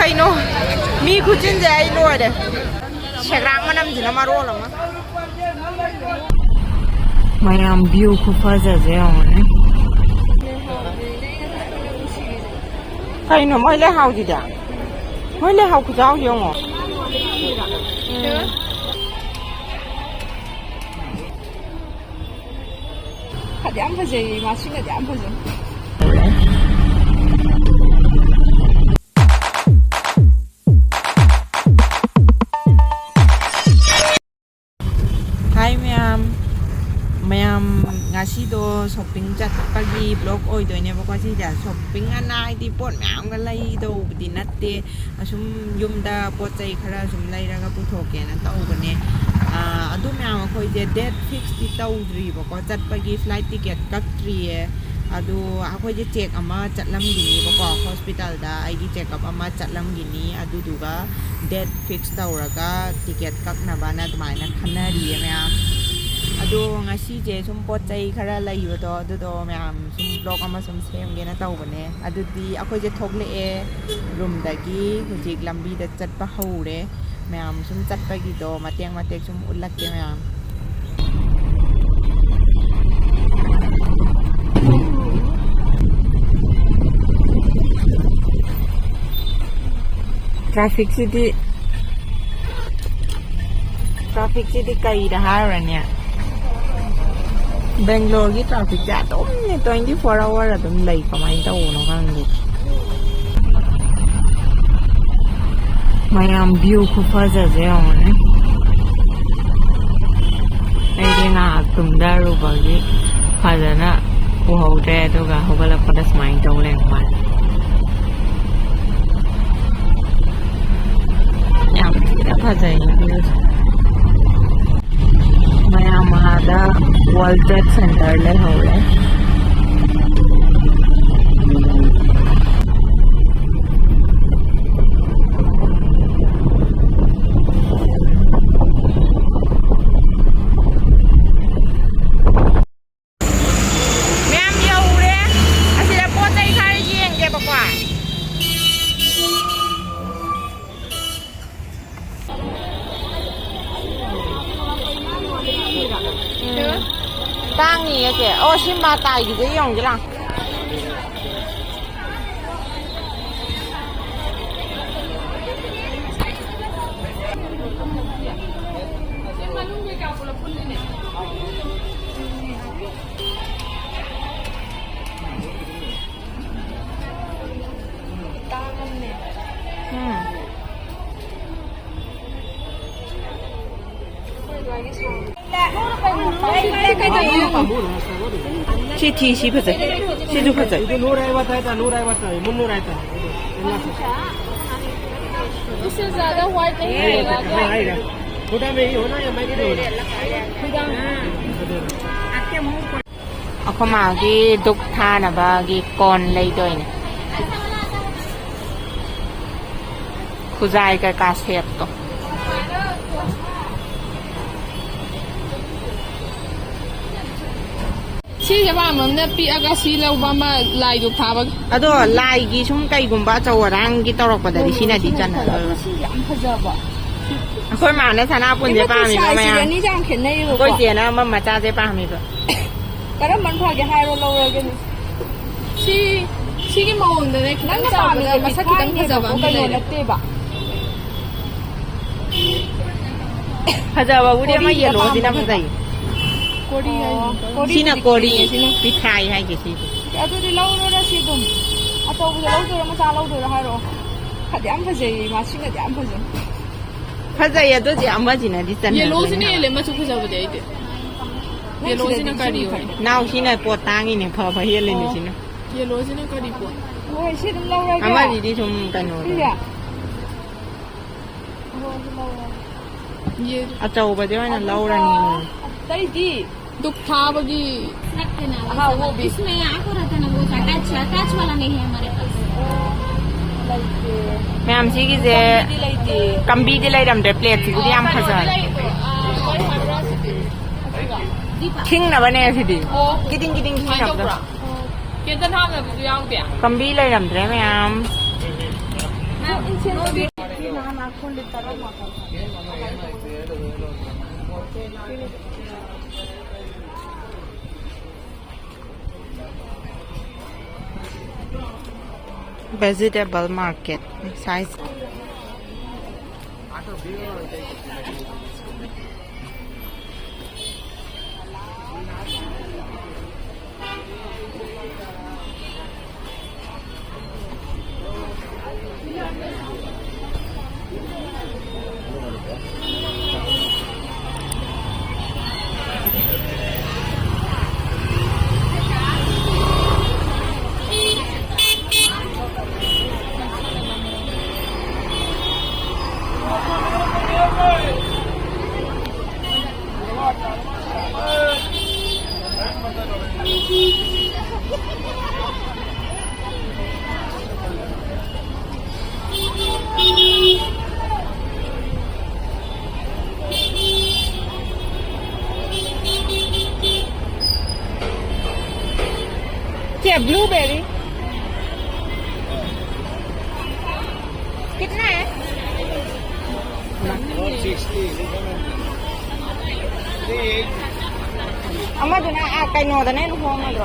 Kaino, mi kucing jai lo ada. Sekarang Manam jina maro lama. Manam view kufaza jauh ni. Kaino, mau le hau tidak? Mau le hau kujau jauh. Hadi apa sih? Masih ada apa sih? Hi ma'am ngasi do shopping chat pagi blog oi do ne bako si ja shopping anai di pot ma'am ga lai do di natte asum yum da pot chai khara sum lai ra ga pu thoke na tau ba ne adu ma'am khoi je date fix ti tau dri bako chat pagi flight ticket kak tri e adu akhoi je check ama chatlam gi ni bako hospital da ai gi check up ama chatlam gi ni adu duga date fix tau ra ga ticket kak na ba na dmai na khanari e ma'am ado ngasi je sum pot chai khara lai yo do ma'am sum blog ama sum sem ge na tau bane adu di akhoi je thogle e room da gi hujik lambi da chat pa haure ma'am sum chat pa gi do mateng sum ulak ke ma'am traffic city kai da har ne Bangalore ki traffic ja to 24 hour adum lai kamai ta uno kan ni Manam view ko faza jao ne ai de na tum da ru ba gi faza na ko ho de to ga ho bala pada smile to le ma ya faza ni Manam ada World Trade Center le ho le Ma'am yo re asila pot ai khari jeng ke bakwa Tang ni ke oh simba tai gi yong ji lang chtpra faza sidu faza ಇದು 150 ಆಯ್ತಾ 150 300 ಆಯ್ತಾ इससे ज्यादा white नहीं रहेगा छोटा में ही होना या मैं नहीं होना akoma gi duk tha na ba gi kon lai doi ne khuzai ka sep to Siya ba man na pi aga silaw ba ma lai duk thabag ado lai gi sum kai gumba chawarang gi torok pa dari sina di chan yam phajaba akhoi ma na thana pun je pa mi ba ma ni jang khen nei ro koi je na ma ma cha je pa mi ba kara man pha ge hai ro lo ro ge si gi mawon da ne khang sa mi ma sa ki dang phajaba mi lai latte ba phajaba uri ma yellow dina phajai kori sina kori pithai hai ge si adu di lo ro ra si dum ato bu lo do ma cha lo do ra hai ro khadi am phajai ma si na am phajai phajai ya do je amma ji na di chan yellow si ne le ma chu phajaba de ide yellow si na kari ho now sina po tangi ne pha pha yele ni sina yellow si na kari po oi si dum lo ra ga amma di sum kan no ye achau ba de na lau ra ni tai di दुख था बगी हाँ वो भी इसमें आपको रहता ना वो अटैच वाला नहीं है हमारे पास मैम सी की जे कंबी दी लाई रम दे प्लेट सी गुदी आम फसा किंग ना बने सिदी किदिंग किंग ना कितना था मैं बुझ जाऊँ क्या कंबी लाई रम दे मैम vegetable market size क्या ब्लूबेरी कितना है เอามาดูนะไก่โนแต่เนี่ยลูกพวงมาดู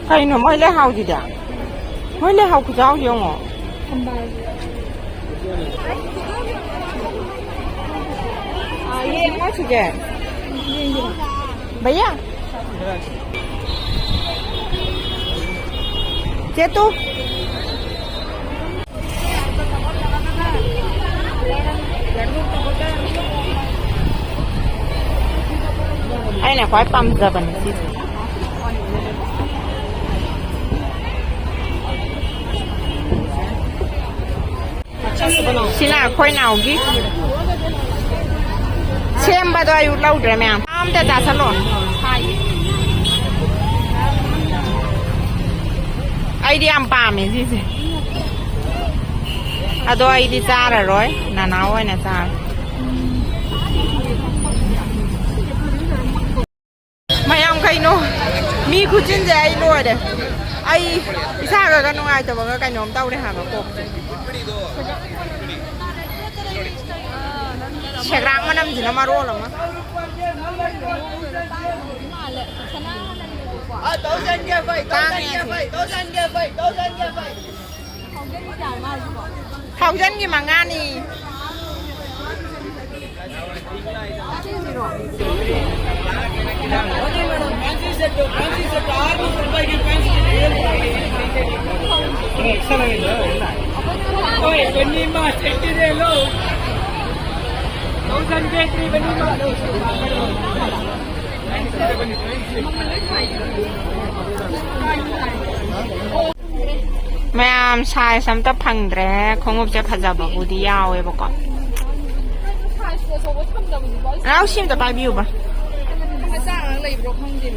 ไก่โนไม่เล่าจีจ้ะไม่เล่าคุณเจ้าเยอะมั้งये क्या चीज़ है भैया Chetu ai này khoai păm giờ bẩn xí xin là khoai nào ghi xem bao nhiêu lâu rồi mẹ không cho trả salon ai đi ăn bà mình gì gì à tôi ai đi ra rồi nè nào ai nè ra mày ăn cái nó mi cứ chân dây luôn đấy ai đi xa rồi cái nó ai cho vào cái nhóm tao đấy hả mà cột Sekarang Manam di nama rola mah. Thousand ke bhai, thousand ke mangani. Ma'am sai sắm tập phẳng rẻ không hợp chấp hạt bảo đi ao ấy bọc áo sim tập bài biểu ba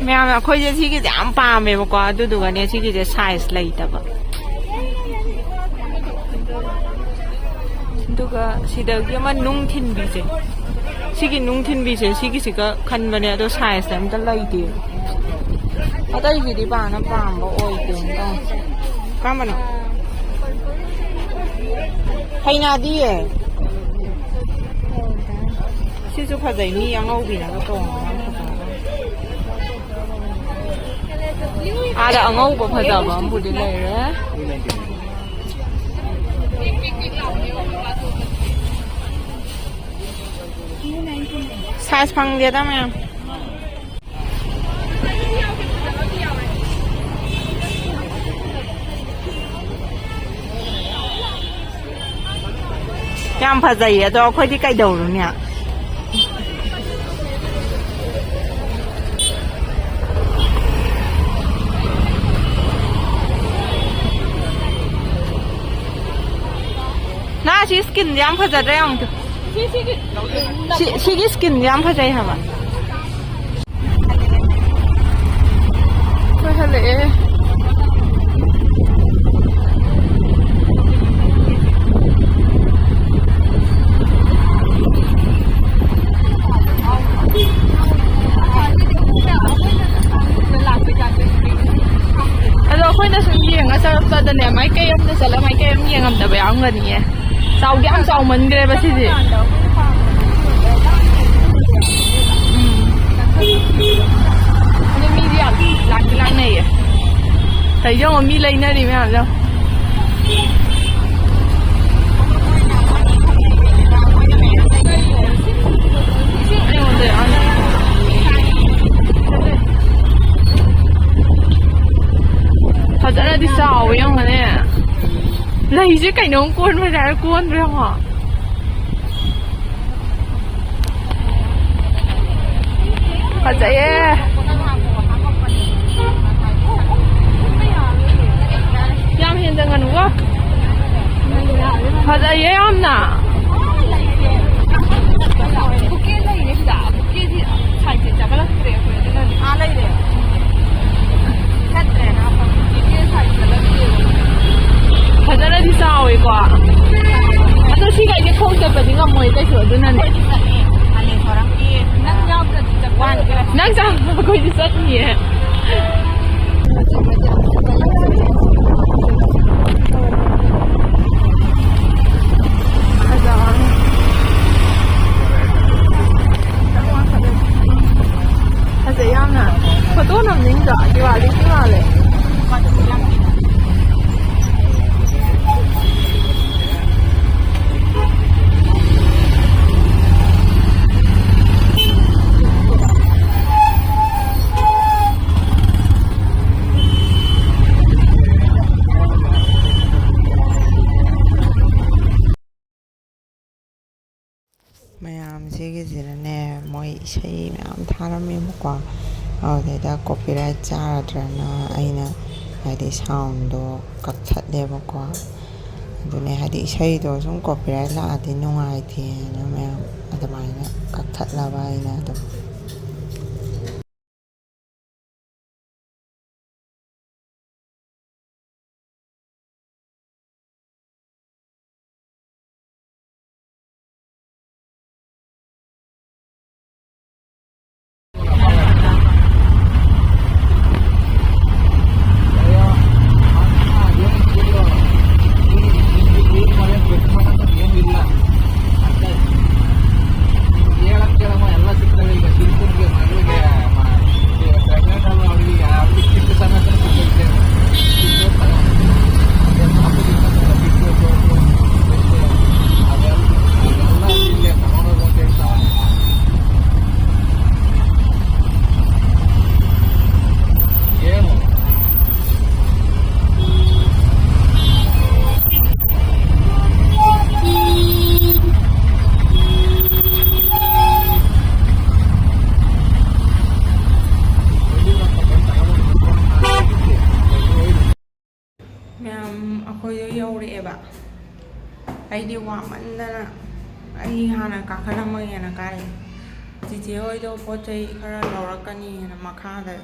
ma'am khôi giờ thì cái giảm pa mấy bọc đủ đủ cái này thì cái size lấy tập duga sida yaman nung thin bi je sigi nung thin bi je sigi siga khan bane do size am ta lai ti adai gi di ba na pam bo oi ti ta kam bana haina di ye si su pha dai ni yang au bi na ka tong ada angau bo pha da ba bu di lai re size phang dia ta ma'am yam phazai ya do khoi di kai đầu rồi nè na si skin yam phazai ra không Sige skin yam phazai hả bạn ꯆꯠꯄꯗꯅꯦ ꯃꯥꯏꯀꯩ ꯑꯃꯗ ꯆꯠꯂ ꯃꯥꯏꯀꯩ ꯑꯃ ꯌꯦꯡꯉꯝꯗꯕ ꯌꯥꯎꯔꯝꯒꯅꯤꯌꯦ ꯆꯥꯎꯗꯤ ꯌꯥꯝ ꯆꯥꯎꯃꯟꯈ꯭ꯔꯦꯕ ꯁꯤꯗꯤ ꯑꯗꯨ ꯃꯤꯗꯤ ꯌꯥꯝ ꯂꯥꯛꯇꯤ ꯂꯥꯛꯅꯩꯌꯦ ꯌꯦꯡꯉꯣ ꯃꯤ ꯂꯩꯅꯔꯤ ꯃꯌꯥꯝꯁꯦ ꯐꯖꯅꯗꯤ ꯆꯥꯎꯋꯦ ꯌꯦꯡꯉꯣꯅꯦ ꯂꯩꯁꯦ ꯀꯩꯅꯣꯝ ꯀꯣꯟꯕꯁꯦ ꯍꯥꯏꯔ ꯀꯣꯟꯕ꯭ꯔꯥ ꯌꯦꯡꯉꯣ ꯐꯖꯩꯌꯦ ꯌꯥꯝ ꯍꯦꯟꯖꯟꯒꯅꯨꯀꯣ ꯐꯖꯩꯌꯦ ꯌꯥꯝꯅ ꯕꯨꯀꯦ ꯂꯩꯔꯦ ꯁꯤꯗ ꯕꯨꯀꯦꯗꯤ ꯁꯥꯏꯖꯁꯦ ꯆꯥꯈꯠꯂꯛꯇ꯭ꯔꯦ ꯑꯩꯈꯣꯏ ꯑꯗꯨꯅꯅꯦ ꯂꯩꯔꯦ ꯆꯠꯇ꯭ꯔꯦꯅ ꯕꯨꯀꯦ ꯁꯥꯏꯖ ꯆꯠꯂꯛꯇ꯭ꯔꯦ ꯐꯖꯅꯗꯤ ꯆꯥꯎꯋꯦꯀꯣ ꯑꯗꯣ ꯁꯤꯒꯩꯁꯦ ꯈꯣꯡ ꯆꯠꯄꯗꯤ ꯉꯝꯃꯣꯏ ꯀꯩꯁꯨ ꯑꯗꯨꯅꯅꯦ ꯅꯪ ꯌꯥꯎꯗ꯭ꯔꯗꯤ ꯅꯪ ꯆꯥꯎꯕ ꯑꯩꯈꯣꯏꯗꯤ ꯆꯠꯅꯤꯌꯦ ꯐꯖꯩ ꯌꯥꯝꯅ ꯐꯣꯇꯣ ꯅꯝꯅꯤꯡꯗ꯭ꯔꯣ ꯗꯤꯋꯥꯂꯤꯒꯤ ꯃꯥꯜꯂꯦ ꯃꯌꯥꯝꯁꯤꯒꯤꯁꯤꯅꯅꯦ ꯃꯣꯏ ꯏꯁꯩ ꯃꯌꯥꯝ ꯊꯥꯔꯝꯃꯦꯕꯀꯣ ꯑꯗꯨꯗꯩꯗ ꯀꯣꯄꯤꯔꯥꯏꯠ ꯆꯥꯔꯗ꯭ꯔꯅ ꯑꯩꯅ ꯍꯥꯏꯗꯤ ꯁꯥꯎꯟꯗꯣ ꯀꯛꯊꯠꯂꯦꯕꯀꯣ ꯑꯗꯨꯅꯦ ꯍꯥꯏꯗꯤ ꯏꯁꯩꯗꯣ ꯁꯨꯝ ꯀꯣꯄꯤꯔꯥꯏꯠ ꯂꯥꯛꯑꯗꯤ ꯅꯨꯡꯉꯥꯏꯇꯦꯅ ꯃꯌꯥꯝ ꯑꯗꯨꯃꯥꯏꯅ ꯀꯛꯊꯠꯂꯕ ꯑꯩꯅ ꯑꯗꯨꯝ ꯑꯩꯈꯣꯏꯗꯣ ꯌꯧꯔꯛꯑꯦꯕ ꯑꯩꯗꯤ ꯋꯥꯃꯟꯗꯅ ꯑꯩ ꯍꯥꯟꯅ ꯀꯥꯈꯠꯂꯝꯃꯒꯦꯅ ꯀꯥꯏ ꯆꯤꯆꯦ ꯍꯣꯏꯗꯣ ꯄꯣꯠ ꯆꯩ ꯈꯔ ꯂꯧꯔꯛꯀꯅꯤꯅ ꯃꯈꯥꯗ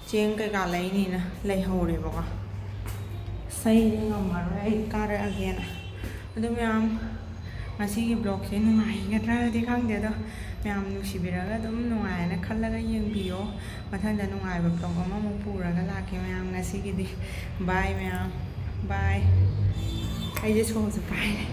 ꯆꯦꯡ ꯀꯩꯀꯥ ꯂꯩꯅꯤꯅ ꯂꯩꯍꯧꯔꯦꯕꯀꯣ ꯑꯩꯗꯤ ꯉꯝꯃꯔꯣꯏ ꯑꯩ ꯀꯥꯔꯛꯑꯒꯦꯅ ꯑꯗꯨ ꯃꯌꯥꯝ ꯉꯁꯤꯒꯤ ꯕ꯭ꯂꯣꯛꯁꯦ ꯅꯨꯡꯉꯥꯏꯒꯗ꯭ꯔꯗꯤ ꯈꯪꯗꯦ ꯑꯗꯣ ꯃꯌꯥꯝ ꯅꯨꯡꯁꯤꯕꯤꯔꯒ ꯑꯗꯨꯝ ꯅꯨꯡꯉꯥꯏꯅ ꯈꯜꯂꯒ ꯌꯦꯡꯕꯤꯌꯣ ꯃꯊꯪꯗ ꯅꯨꯡꯉꯥꯏꯕ ꯕ꯭ꯂꯣꯛ ꯑꯃꯃꯨꯛ ꯄꯨꯔꯒ ꯂꯥꯛꯀꯦ ꯃꯌꯥꯝ ꯉꯁꯤꯒꯤꯗꯤ ꯕꯥꯏ ꯃꯌꯥꯝ ꯕꯥꯏ ꯑꯩꯁꯦ ꯁꯣꯁꯨ ꯄꯥꯏꯔꯦ